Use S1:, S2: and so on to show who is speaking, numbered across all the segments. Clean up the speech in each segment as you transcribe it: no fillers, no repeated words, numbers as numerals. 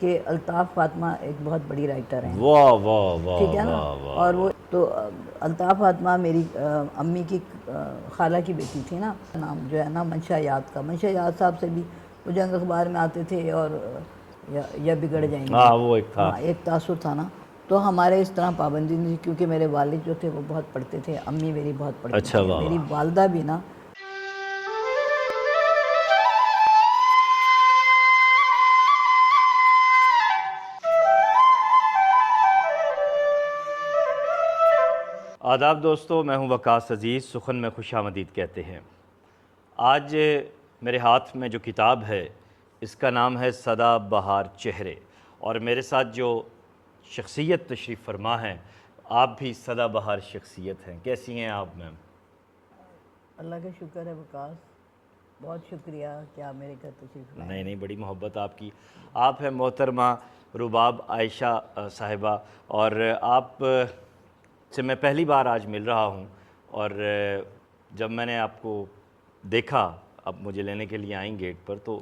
S1: کہ الطاف فاطمہ ایک بہت بڑی رائٹر ہیں،
S2: واہ واہ واہ
S1: ٹھیک ہے نا.
S2: واہ واہ.
S1: اور وہ تو الطاف فاطمہ میری امی کی خالہ کی بیٹی تھی نا. نام جو ہے نا منشا یاد کا، منشا یاد صاحب سے بھی وہ جنگ اخبار میں آتے تھے، اور یا بگڑ جائیں گے.
S2: ہاں وہ ایک تھا.
S1: ہاں ایک تاثر تھا نا. تو ہمارے اس طرح پابندی نہیں تھی، کیونکہ میرے والد جو تھے وہ بہت پڑھتے تھے، امی میری بہت پڑھتی
S2: اچھا
S1: تھیں،
S2: واہ
S1: میری
S2: واہ.
S1: والدہ بھی نا.
S2: آداب دوستو، میں ہوں وقاص عزیز، سخن میں خوش آمدید کہتے ہیں. آج میرے ہاتھ میں جو کتاب ہے اس کا نام ہے سدا بہار چہرے، اور میرے ساتھ جو شخصیت تشریف فرما ہے، آپ بھی سدا بہار شخصیت ہیں. کیسی ہیں آپ میم؟
S1: اللہ کا شکر ہے وقاص، بہت شکریہ کہ آپ میرے گھر تشریف لائے.
S2: نہیں بڑی محبت آپ کی. آپ ہیں محترمہ رباب عائشہ صاحبہ، اور آپ سے میں پہلی بار آج مل رہا ہوں، اور جب میں نے آپ کو دیکھا، اب مجھے لینے کے لیے آئیں گیٹ پر، تو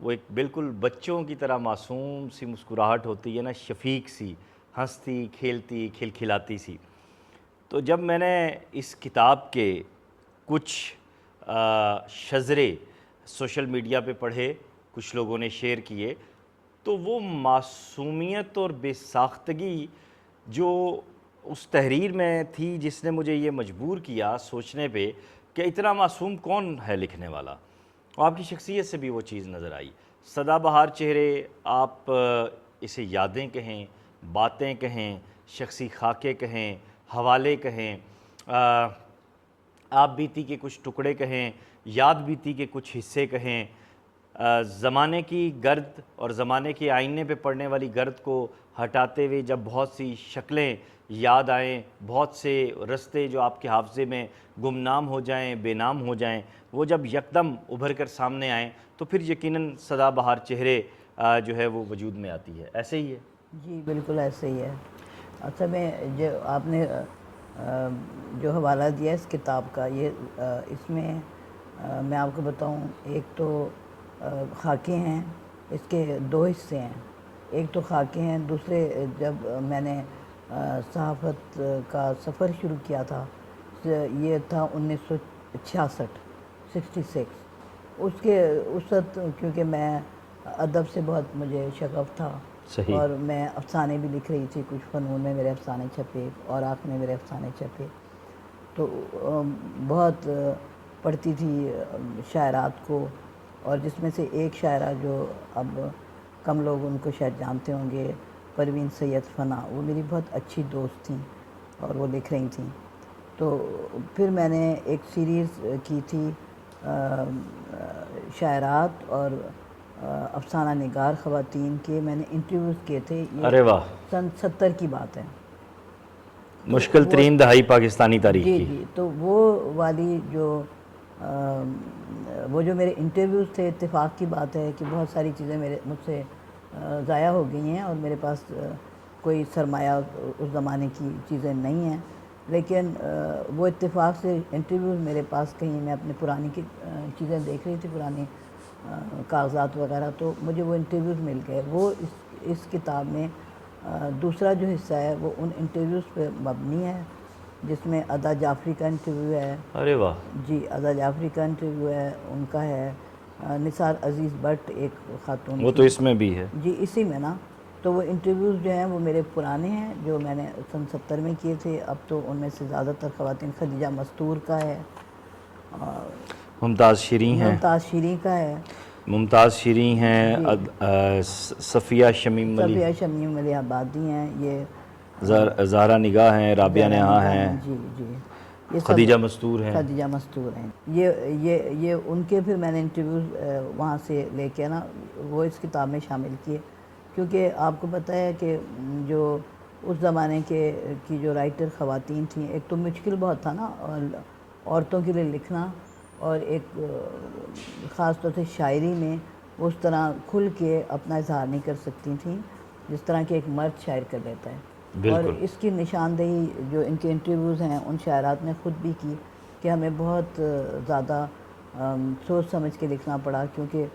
S2: وہ ایک بالکل بچوں کی طرح معصوم سی مسکراہٹ ہوتی ہے نا، شفیق سی، ہنستی کھیلتی کھلکھلاتی سی. تو جب میں نے اس کتاب کے کچھ شذرے سوشل میڈیا پہ پڑھے، کچھ لوگوں نے شیئر کیے، تو وہ معصومیت اور بے ساختگی جو اس تحریر میں تھی، جس نے مجھے یہ مجبور کیا سوچنے پہ کہ اتنا معصوم کون ہے لکھنے والا، اور آپ کی شخصیت سے بھی وہ چیز نظر آئی. سدا بہار چہرے، آپ اسے یادیں کہیں، باتیں کہیں، شخصی خاکے کہیں، حوالے کہیں، آپ بیتی کے کچھ ٹکڑے کہیں، یاد بیتی کے کچھ حصے کہیں، زمانے کی گرد اور زمانے کے آئینے پہ پڑنے والی گرد کو ہٹاتے ہوئے جب بہت سی شکلیں یاد آئیں، بہت سے رستے جو آپ کے حافظے میں گمنام ہو جائیں، بے نام ہو جائیں، وہ جب یکدم ابھر کر سامنے آئیں، تو پھر یقیناً سدا بہار چہرے جو ہے وہ وجود میں آتی ہے. ایسے ہی ہے؟
S1: جی بالکل ایسے ہی ہے. اصل میں جو آپ نے جو حوالہ دیا اس کتاب کا، یہ اس میں میں آپ کو بتاؤں، ایک تو خاکے ہیں، اس کے دو حصے ہیں. ایک تو خاکے ہیں، دوسرے جب میں نے صحافت کا سفر شروع کیا تھا، یہ تھا 1966، 66. اس وقت کیونکہ میں ادب سے بہت مجھے شغف تھا،
S2: صحیح.
S1: اور میں افسانے بھی لکھ رہی تھی، کچھ فنون میں میرے افسانے چھپے، اور آنکھ میں میرے افسانے چھپے. تو بہت پڑھتی تھی شاعرات کو، اور جس میں سے ایک شاعرہ جو اب کم لوگ ان کو شاید جانتے ہوں گے، پروین سید فنا، وہ میری بہت اچھی دوست تھیں، اور وہ لکھ رہی تھیں. تو پھر میں نے ایک سیریز کی تھی شاعرات اور افسانہ نگار خواتین کے، میں نے انٹرویوز کیے تھے.
S2: ارے
S1: یہ
S2: واہ،
S1: سن 70 کی بات ہے. تو
S2: مشکل
S1: وہ
S2: ترین دہائی پاکستانی تاریخ
S1: جی
S2: کی.
S1: جی تو وہ والی وہ جو میرے انٹرویوز تھے، اتفاق کی بات ہے کہ بہت ساری چیزیں مجھ سے ضائع ہو گئی ہیں، اور میرے پاس کوئی سرمایہ اس زمانے کی چیزیں نہیں ہیں. لیکن وہ اتفاق سے انٹرویوز میرے پاس، کہیں میں اپنے پرانی کی چیزیں دیکھ رہی تھی، پرانی کاغذات وغیرہ، تو مجھے وہ انٹرویوز مل گئے. وہ اس کتاب میں دوسرا جو حصہ ہے وہ ان انٹرویوز پہ مبنی ہے، جس میں ادا جعفری کا انٹرویو ہے.
S2: ارے واہ.
S1: جی ادا جعفری کا انٹرویو ہے، ان کا ہے. نثار عزیز بٹ ایک خاتون
S2: وہ
S1: تھی.
S2: تو اس میں بھی ہے.
S1: جی اسی میں نا. تو وہ انٹرویوز جو ہیں وہ میرے پرانے ہیں، جو میں نے سن 70 میں کیے تھے. اب تو ان میں سے زیادہ تر خواتین، خدیجہ مستور کا ہے،
S2: ممتاز شیریں ہیں.
S1: ممتاز شیریں کا ہے.
S2: ممتاز شیریں ہیں.
S1: جی
S2: صفیہ شمیم ملی،
S1: صفیہ شمیم ملی آبادی ہیں. یہ
S2: زہرا نگاہ ہیں، رابعہ
S1: زہرا
S2: نہا
S1: نگاہ
S2: ہیں،
S1: جی جی، یہ سب
S2: خدیجہ مستور ہیں.
S1: خدیجہ مستور ہیں. یہ ان کے پھر میں نے انٹرویوز وہاں سے لے کے نا وہ اس کتاب میں شامل کیے. کیونکہ آپ کو پتہ ہے کہ جو اس زمانے کی جو رائٹر خواتین تھیں، ایک تو مشکل بہت تھا نا، اور عورتوں کے لیے لکھنا، اور ایک خاص طور سے شاعری میں اس طرح کھل کے اپنا اظہار نہیں کر سکتی تھیں جس طرح کہ ایک مرد شاعر کر لیتا ہے. اور
S2: بالکل.
S1: اس کی نشاندہی جو ان کے انٹرویوز ہیں ان شاعرات نے خود بھی کی، کہ ہمیں بہت زیادہ سوچ سمجھ کے لکھنا پڑا. کیونکہ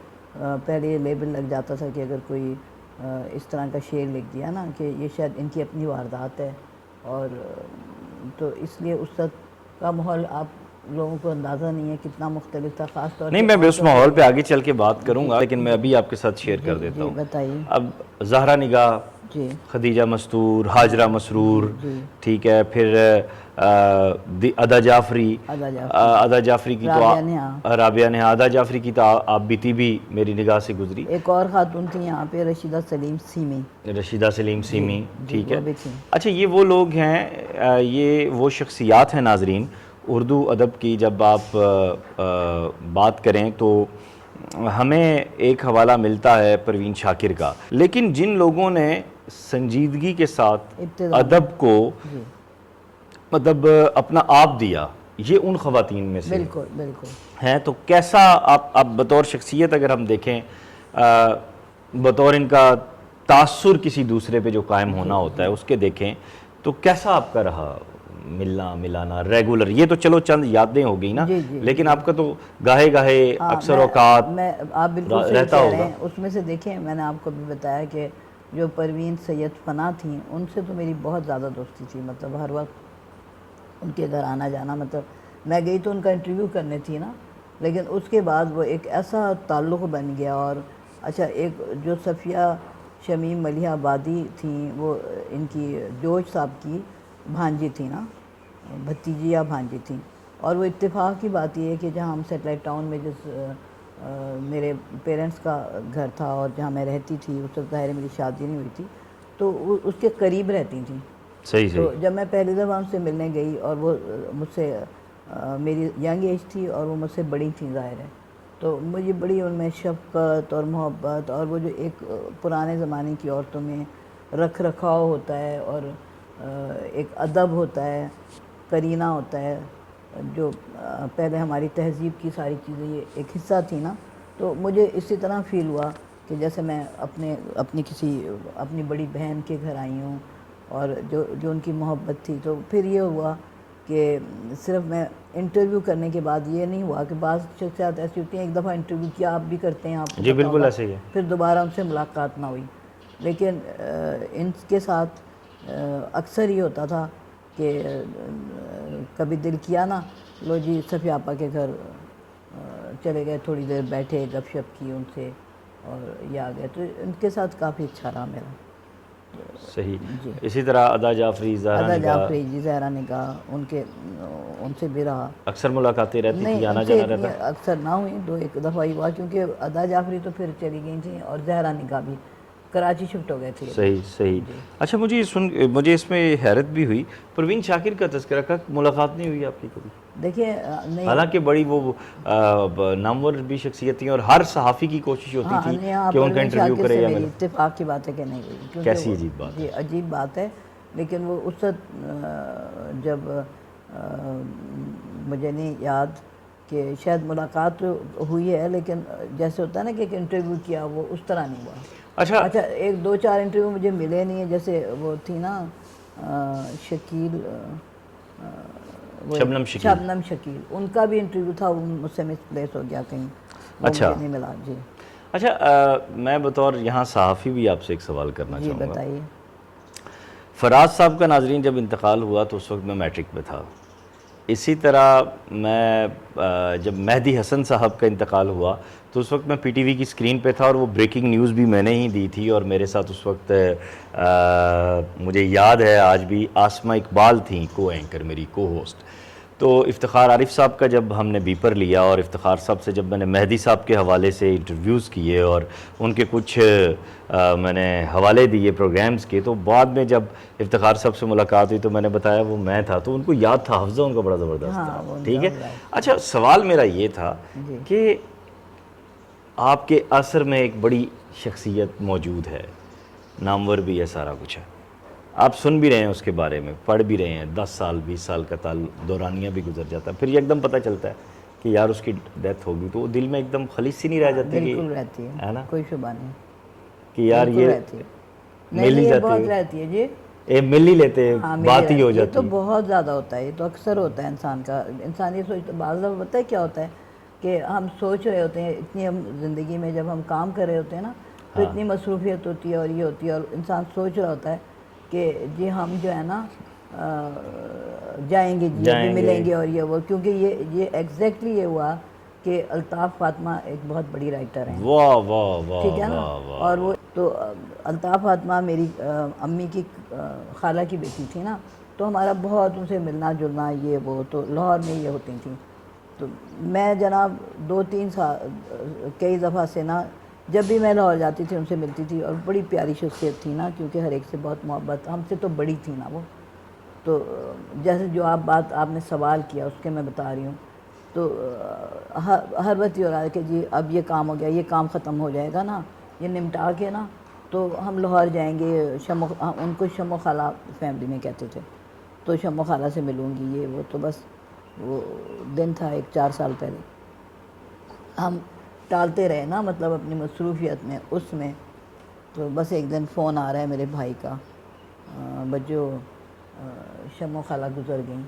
S1: پہلے یہ لیبل لگ جاتا تھا کہ اگر کوئی اس طرح کا شعر لکھ دیا نا کہ یہ شاید ان کی اپنی واردات ہے، اور تو اس لیے اس وقت کا ماحول آپ لوگوں کو اندازہ نہیں ہے کتنا مختلف تھا، خاص طور
S2: نہیں میں بھی اس ماحول پہ آگے چل کے بات کروں گا، لیکن میں ابھی آپ کے ساتھ شیئر کر دیتا ہوں.
S1: بتائیے.
S2: اب زہرا نگاہ،
S1: جی
S2: خدیجہ مستور، ہاجرہ مسرور،
S1: جی
S2: ٹھیک ہے، پھر ادا جعفری. ادا جعفری کی تو رابعہ نہا، ادا جعفری کی تو آپ بیتی بھی میری نگاہ سے گزری.
S1: ایک اور خاتون تھی یہاں پہ، رشیدہ سلیم سیمی.
S2: رشیدہ سلیم سیمی، ٹھیک ہے.
S1: وہ بھی تھی.
S2: اچھا یہ وہ لوگ ہیں، یہ وہ شخصیات ہیں ناظرین اردو ادب کی. جب آپ بات کریں تو ہمیں ایک حوالہ ملتا ہے پروین شاکر کا، لیکن جن لوگوں نے سنجیدگی کے ساتھ ادب کو مطلب اپنا آپ دیا، یہ ان خواتین میں سے
S1: بالکل بالکل
S2: ہیں. تو کیسا آپ بطور شخصیت اگر ہم دیکھیں، بطور ان کا تاثر کسی دوسرے پہ جو قائم ہونا ہوتا ہے اس کے دیکھیں تو کیسا آپ کا رہا ملنا ملانا ریگولر؟ یہ تو چلو چند یادیں ہو گئی نا، لیکن آپ کا تو گاہے گاہے اکثر اوقات
S1: آپ بالکل صحیح
S2: رہتا
S1: کہہ رہے
S2: ہوگا.
S1: ہیں. اس میں سے دیکھیں، میں نے آپ کو بھی بتایا کہ جو پروین سید فنا تھیں ان سے تو میری بہت زیادہ دوستی تھی. مطلب ہر وقت ان کے گھر آنا جانا، مطلب میں گئی تو ان کا انٹرویو کرنے تھی نا، لیکن اس کے بعد وہ ایک ایسا تعلق بن گیا. اور اچھا ایک جو صفیہ شمیم ملیح آبادی تھیں، وہ ان کی جوش صاحب کی بھانجی تھی نا، بھتیجی یا بھانجی تھیں. اور وہ اتفاق کی بات یہ ہے کہ جہاں ہم سیٹلائٹ ٹاؤن میں جس میرے پیرنٹس کا گھر تھا اور جہاں میں رہتی تھی، اس وقت ظاہر میری شادی نہیں ہوئی تھی، تو اس کے قریب رہتی تھیں.
S2: صحیح
S1: تو جب میں پہلی دفعہ ان سے ملنے گئی اور وہ مجھ سے میری ینگ ایج تھی اور وہ مجھ سے بڑی تھیں ظاہر ہے، تو مجھے بڑی ان میں شفقت اور محبت، اور وہ جو ایک پرانے زمانے کی عورتوں میں رکھ رکھاؤ ہوتا ہے اور ایک ادب ہوتا ہے، قرینہ ہوتا ہے، جو پہلے ہماری تہذیب کی ساری چیزیں یہ ایک حصہ تھی نا. تو مجھے اسی طرح فیل ہوا کہ جیسے میں اپنی بڑی بہن کے گھر آئی ہوں، اور جو ان کی محبت تھی. تو پھر یہ ہوا کہ صرف میں انٹرویو کرنے کے بعد یہ نہیں ہوا کہ بعض شخصیات ایسی ہوتی ہیں ایک دفعہ انٹرویو کیا، آپ بھی کرتے ہیں، آپ کو
S2: جی بالکل ایسے ہی ہے،
S1: پھر دوبارہ ان سے ملاقات نہ ہوئی. لیکن ان کے ساتھ اکثر یہ ہوتا تھا کہ کبھی دل کیا نا، لو جی صفیہ آپا کے گھر چلے گئے، تھوڑی دیر بیٹھے، گپ شپ کی ان سے اور یہ آ گئے. تو ان کے ساتھ کافی اچھا رہا میرا.
S2: صحیح. اسی طرح ادا جعفری،
S1: ادا جعفری جی، زہرا نگاہ، ان سے بھی رہا.
S2: اکثر ملاقاتیں رہتی تھی، آنا
S1: ان سے
S2: جانا رہتا؟
S1: اکثر نہ ہوئی، ایک دفعہ ہی ہوا، کیونکہ ادا جعفری تو پھر چلی گئی تھیں اور زہرا نگاہ بھی کراچی شفٹ ہو گئے تھے.
S2: صحیح. اچھا مجھے اس میں حیرت بھی ہوئی، پروین شاکر کا تذکرہ کا ملاقات نہیں ہوئی آپ کی کبھی؟
S1: دیکھیے نہیں،
S2: حالانکہ بڑی وہ نامور بھی شخصیت تھیں اور ہر صحافی کی کوشش ہوتی تھی کہ ان کا انٹرویو کرے یا ملے.
S1: اتفاق کی بات ہے کہ نہیں ہوئی.
S2: کیسی عجیب بات ہے.
S1: جی عجیب بات ہے. لیکن وہ اس وقت جب مجھے نہیں یاد کہ شاید ملاقات ہوئی ہے، لیکن جیسے ہوتا ہے نا کہ ایک انٹرویو کیا، وہ اس طرح نہیں ہوا. اچھا ایک دو چار انٹرویو مجھے ملے نہیں ہیں، جیسے وہ تھی نا شکیل، شبنم شکیل، ان کا بھی انٹرویو تھا، وہ مجھ سے مس پلیس ہو گیا کہیں، وہ مجھے نہیں ملا. جی
S2: اچھا میں بطور یہاں صحافی بھی آپ سے ایک سوال کرنا چاہوں گا.
S1: جی بتائیے.
S2: فراز صاحب کا ناظرین جب انتقال ہوا تو اس وقت میں میٹرک میں تھا. اسی طرح میں جب مہدی حسن صاحب کا انتقال ہوا تو اس وقت میں پی ٹی وی کی سکرین پہ تھا، اور وہ بریکنگ نیوز بھی میں نے ہی دی تھی، اور میرے ساتھ اس وقت مجھے یاد ہے آج بھی آسمہ اقبال تھیں کو اینکر، میری کو ہوسٹ. تو افتخار عارف صاحب کا جب ہم نے بیپر لیا، اور افتخار صاحب سے جب میں نے مہدی صاحب کے حوالے سے انٹرویوز کیے اور ان کے کچھ میں نے حوالے دیے پروگرامز کے، تو بعد میں جب افتخار صاحب سے ملاقات ہوئی تو میں نے بتایا وہ میں تھا، تو ان کو یاد تھا، حافظہ ان کا بڑا زبردست تھا. ٹھیک ہے. اچھا سوال میرا یہ تھا کہ آپ کے عصر میں ایک بڑی شخصیت موجود ہے، نامور بھی ہے، سارا کچھ ہے، آپ سن بھی رہے ہیں اس کے بارے میں، پڑھ بھی رہے ہیں، 10 سال 20 سال کا دورانیہ بھی گزر جاتا ہے، پھر یہ ایک دم پتہ چلتا ہے کہ یار اس کی ڈیتھ ہوگی، تو دل میں ایک دم خلیص سی نہیں رہ جاتی؟
S1: بالکل رہتی ہے نا، کوئی شبہ نہیں
S2: کہ یار یہ مل ہی جاتی
S1: بہت رہتی ہے. جی
S2: مل ہی لیتے، بات ہی ہو جاتی.
S1: یہ تو بہت زیادہ ہوتا ہے، یہ تو اکثر ہوتا ہے انسان کا. انسان یہ سوچتا، بعض دفعہ پتہ ہے کیا ہوتا ہے کہ ہم سوچ رہے ہوتے ہیں اتنی، ہم زندگی میں جب ہم کام کر رہے ہوتے ہیں نا، تو اتنی مصروفیت ہوتی ہے اور یہ ہوتی ہے، اور انسان سوچ رہا ہوتا ہے کہ جی ہم جو ہے نا جائیں گے جی ابھی ملیں گے اور یہ وہ، کیونکہ یہ ایگزیکٹلی یہ ہوا کہ الطاف فاطمہ ایک بہت بڑی رائٹر ہیں،
S2: واہ واہ واہ
S1: ٹھیک ہے نا،
S2: واہ واہ،
S1: اور وہ تو الطاف فاطمہ میری امی کی خالہ کی بیٹی تھی نا، تو ہمارا بہت ان سے ملنا جلنا یہ وہ، تو لاہور میں یہ ہوتی تھیں، تو میں جناب 2-3 سال کئی دفعہ سے نا جب بھی میں لاہور جاتی تھی ان سے ملتی تھی، اور بڑی پیاری شخصیت تھی نا، کیونکہ ہر ایک سے بہت محبت، ہم سے تو بڑی تھی نا وہ، تو جیسے جو آپ نے سوال کیا اس کے میں بتا رہی ہوں، تو ہر وقت یہ ہو رہا ہے کہ جی اب یہ کام ہو گیا، یہ کام ختم ہو جائے گا نا، یہ نمٹا کے نا تو ہم لاہور جائیں گے، ان کو شمو خالہ فیملی میں کہتے تھے، تو شمو خالہ سے ملوں گی یہ وہ، تو بس وہ دن تھا 4 سال پہلے، ہم ٹالتے رہے نا، مطلب اپنی مصروفیت میں اس میں، تو بس ایک دن فون آ رہا ہے میرے بھائی کا، بجو شمو خالہ گزر گئیں،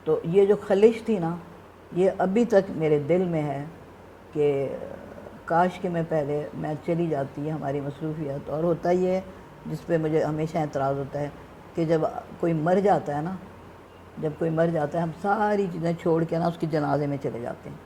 S1: تو یہ جو خلش تھی نا یہ ابھی تک میرے دل میں ہے کہ کاش کہ میں پہلے میں چلی جاتی، ہماری مصروفیت، اور ہوتا یہ ہے جس پہ مجھے ہمیشہ اعتراض ہوتا ہے کہ جب کوئی مر جاتا ہے نا، جب کوئی مر جاتا ہے ہم ساری چیزیں چھوڑ کے نا اس کی جنازے میں چلے جاتے ہیں،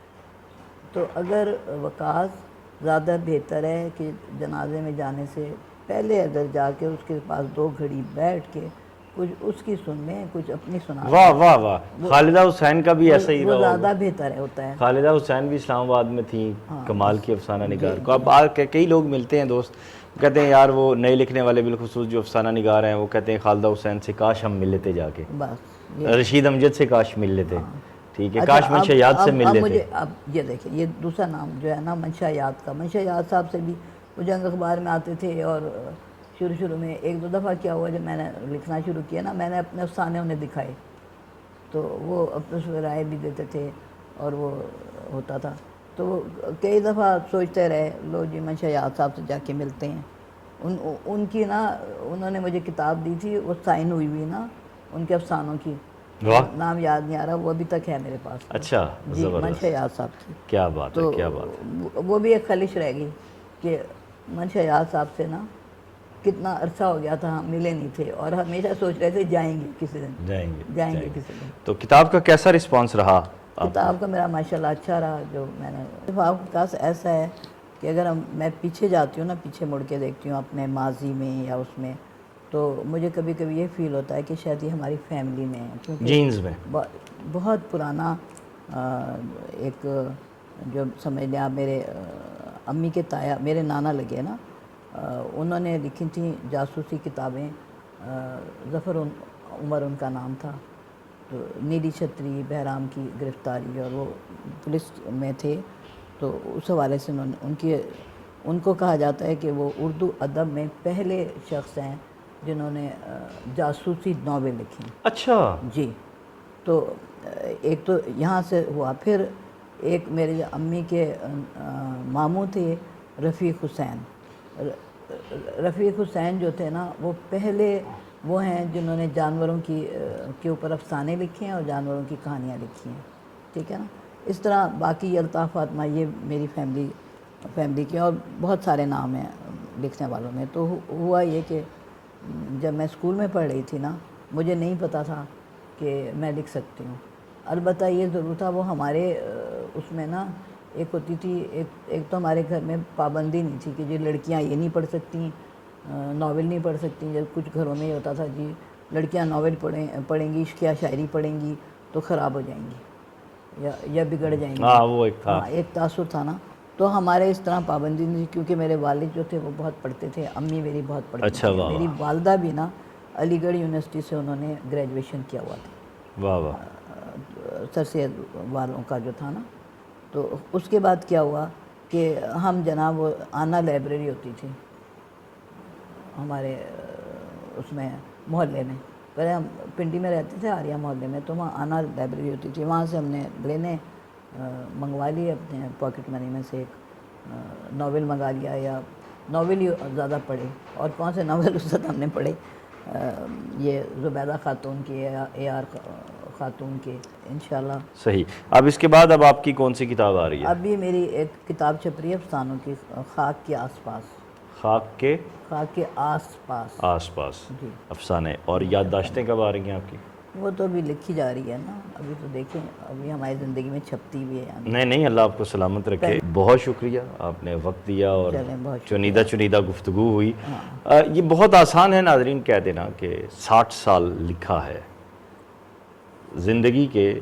S1: تو اگر وقاص زیادہ بہتر ہے کہ جنازے میں جانے سے پہلے اگر جا کے اس کے پاس 2 گھڑی بیٹھ کے کچھ اس کی سن لیں، کچھ اپنی سنا لیں،
S2: واہ واہ واہ، خالدہ حسین کا بھی ایسا ہی
S1: وہ
S2: رہا ہوگا،
S1: زیادہ بہتر ہوتا ہے۔
S2: خالدہ حسین بھی اسلام آباد میں تھیں، کمال کی افسانہ نگار کو اب کئی لوگ ملتے ہیں دوست، کہتے ہیں یار وہ نئے لکھنے والے بالخصوص جو افسانہ نگار ہیں وہ کہتے ہیں خالدہ حسین سے کاش ہم مل لیتے جا کے،
S1: بس
S2: رشید امجد سے کاش مل لیتے، ٹھیک ہے، کاش منشا یاد سے مل
S1: اب
S2: لیتے۔
S1: مجھے اب یہ دیکھیں یہ دوسرا نام جو ہے نا منشا یاد کا، منشا یاد صاحب سے بھی وہ جنگ اخبار میں آتے تھے، اور شروع میں 1-2 دفعہ کیا ہوا جب میں نے لکھنا شروع کیا نا، میں نے اپنے افسانے انہیں دکھائے، تو وہ اپنے رائے بھی دیتے تھے اور وہ ہوتا تھا، تو وہ کئی دفعہ سوچتے رہے لو جی منشا یاد صاحب سے جا کے ملتے ہیں، ان کی نا انہوں نے مجھے کتاب دی تھی، وہ سائن ہوئی نا ان کے افسانوں کی، نام یاد نہیں آ رہا، وہ ابھی تک ہے میرے پاس،
S2: اچھا،
S1: جی منشا یاد صاحب کی،
S2: کیا بات ہے،
S1: تو
S2: کیا بات ہے،
S1: وہ بھی ایک خلش رہ گئی کہ منشا یاد صاحب سے نا کتنا عرصہ ہو گیا تھا ہم ملے نہیں تھے، اور ہمیشہ سوچ رہے تھے جائیں گے کسی دن، جائیں گے کسی دن۔
S2: تو کتاب کا کیسا رسپانس رہا؟
S1: کتاب کا میرا ماشاءاللہ اچھا رہا، جو میں نے اتفاق کے پاس ایسا ہے کہ اگر میں پیچھے جاتی ہوں نا، پیچھے مڑ کے دیکھتی ہوں اپنے ماضی میں یا اس میں، تو مجھے کبھی کبھی یہ فیل ہوتا ہے کہ شاید یہ ہماری فیملی میں ہے، کیونکہ
S2: جینز میں
S1: بہت پرانا ایک جو سمجھ لیں آپ، میرے امی کے تایا میرے نانا لگے نا، انہوں نے لکھی تھیں جاسوسی کتابیں، ظفر عمر ان کا نام تھا، تو نیلی چھتری، بہرام کی گرفتاری، اور وہ پولیس میں تھے، تو اس حوالے سے ان کو کہا جاتا ہے کہ وہ اردو ادب میں پہلے شخص ہیں جنہوں نے جاسوسی ناول لکھی۔
S2: اچھا
S1: جی، تو ایک تو یہاں سے ہوا، پھر ایک میرے امی کے ماموں تھے رفیق حسین، رفیق حسین جو تھے نا وہ پہلے وہ ہیں جنہوں نے جانوروں کے اوپر افسانے لکھے ہیں اور جانوروں کی کہانیاں لکھی ہیں، ٹھیک ہے نا، اس طرح باقی الطاف فاطمہ یہ میری فیملی کی، اور بہت سارے نام ہیں لکھنے والوں میں۔ تو ہوا یہ کہ جب میں اسکول میں پڑھ رہی تھی نا، مجھے نہیں پتا تھا کہ میں لکھ سکتی ہوں، البتہ یہ ضرور تھا وہ ہمارے اس میں نا ایک ہوتی تھی، ایک تو ہمارے گھر میں پابندی نہیں تھی کہ جی لڑکیاں یہ نہیں پڑھ سکتی، ناول نہیں پڑھ سکتی، جب کچھ گھروں میں یہ ہوتا تھا جی لڑکیاں ناول پڑھیں گی، عشق یا شاعری پڑھیں گی تو خراب ہو جائیں گی یا بگڑ جائیں گی،
S2: وہ ایک تھا،
S1: ایک تاثر تھا نا، تو ہمارے اس طرح پابندی نہیں تھی، کیونکہ میرے والد جو تھے وہ بہت پڑھتے تھے، امی میری بہت پڑھتی تھی، میری والدہ بھی نا علی گڑھ یونیورسٹی سے انہوں نے گریجویشن کیا ہوا تھا،
S2: واہ واہ،
S1: سر سید والوں کا جو تھا نا، تو اس کے بعد کیا ہوا کہ ہم جناب آنا لائبریری ہوتی تھی ہمارے اس میں محلے میں، پہلے ہم پنڈی میں رہتے تھے آریہ محلے میں، تو وہاں آنا لائبریری ہوتی تھی، وہاں سے ہم نے لینے منگوا لیے اپنے پاکٹ منی میں سے، ایک ناول منگا لیا، یا ناول ہی زیادہ پڑھے، اور کون سے ناول اس وقت ہم نے پڑھے، یہ زبیدہ خاتون کے، اے آر خاتون کے، انشاءاللہ۔
S2: صحیح، اب اس کے بعد اب آپ کی کون سی کتاب آ رہی ہے؟
S1: ابھی میری ایک کتاب چھپ رہی ہے افسانوں کی، خاک کے آس پاس۔
S2: خاک کے
S1: آس پاس.
S2: آس پاس
S1: جی
S2: افسانے. اور یادداشتیں کب آ رہی ہیں آپ کی؟
S1: وہ تو ابھی لکھی جا رہی ہے نا, ابھی تو دیکھیں ابھی ہماری زندگی میں چھپتی بھی ہے.
S2: نہیں اللہ آپ کو سلامت رکھے. بہت شکریہ آپ نے وقت دیا اور چنیدہ گفتگو ہوئی. یہ بہت آسان ہے ناظرین کہہ دینا کہ 60 سال لکھا ہے. زندگی کے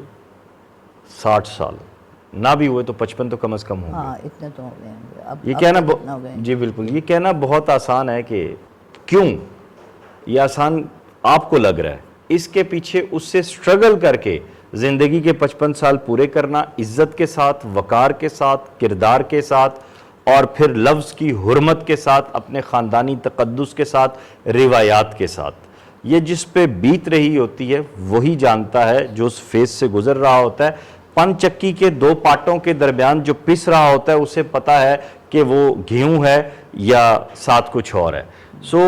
S2: 60 سال نہ بھی ہوئے تو 55 تو کم از کم ہوں گے.
S1: ہاں اتنے تو ہو گئے ہیں. اب
S2: یہ کہنا
S1: کتنا ہو گئے ہیں؟
S2: جی بالکل, یہ کہنا بہت آسان ہے کہ کیوں یہ آسان آپ کو لگ رہا ہے, اس کے پیچھے اس سے سٹرگل کر کے زندگی کے 55 سال پورے کرنا, عزت کے ساتھ, وقار کے ساتھ, کردار کے ساتھ, اور پھر لفظ کی حرمت کے ساتھ, اپنے خاندانی تقدس کے ساتھ, روایات کے ساتھ. یہ جس پہ بیت رہی ہوتی ہے وہی جانتا ہے, جو اس فیز سے گزر رہا ہوتا ہے. پن چکی کے 2 پاٹوں کے درمیان جو پس رہا ہوتا ہے اسے پتا ہے کہ وہ گیہوں ہے یا ساتھ کچھ اور ہے. سو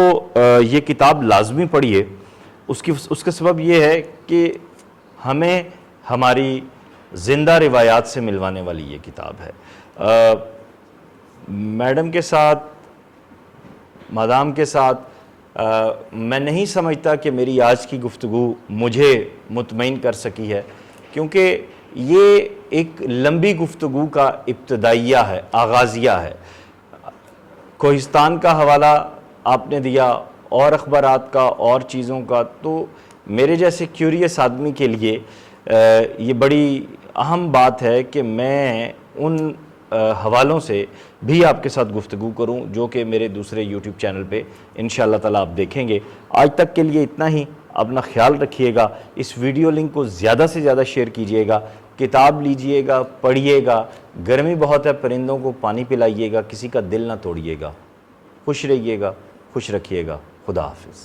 S2: یہ کتاب لازمی پڑھیے. اس کا سبب یہ ہے کہ ہمیں ہماری زندہ روایات سے ملوانے والی یہ کتاب ہے. میڈم کے ساتھ, مادام کے ساتھ میں نہیں سمجھتا کہ میری آج کی گفتگو مجھے مطمئن کر سکی ہے, کیونکہ یہ ایک لمبی گفتگو کا ابتدائیہ ہے, آغازیہ ہے. کوہستان کا حوالہ آپ نے دیا, اور اخبارات کا, اور چیزوں کا, تو میرے جیسے کیوریس آدمی کے لیے یہ بڑی اہم بات ہے کہ میں ان حوالوں سے بھی آپ کے ساتھ گفتگو کروں جو کہ میرے دوسرے یوٹیوب چینل پہ انشاءاللہ تعالیٰ آپ دیکھیں گے. آج تک کے لیے اتنا ہی. اپنا خیال رکھیے گا. اس ویڈیو لنک کو زیادہ سے زیادہ شیئر کیجئے گا. کتاب لیجئے گا, پڑھیے گا. گرمی بہت ہے, پرندوں کو پانی پلائیے گا, کسی کا دل نہ توڑیے گا. خوش رہیے گا, خوش رکھیے گا. خدا حافظ.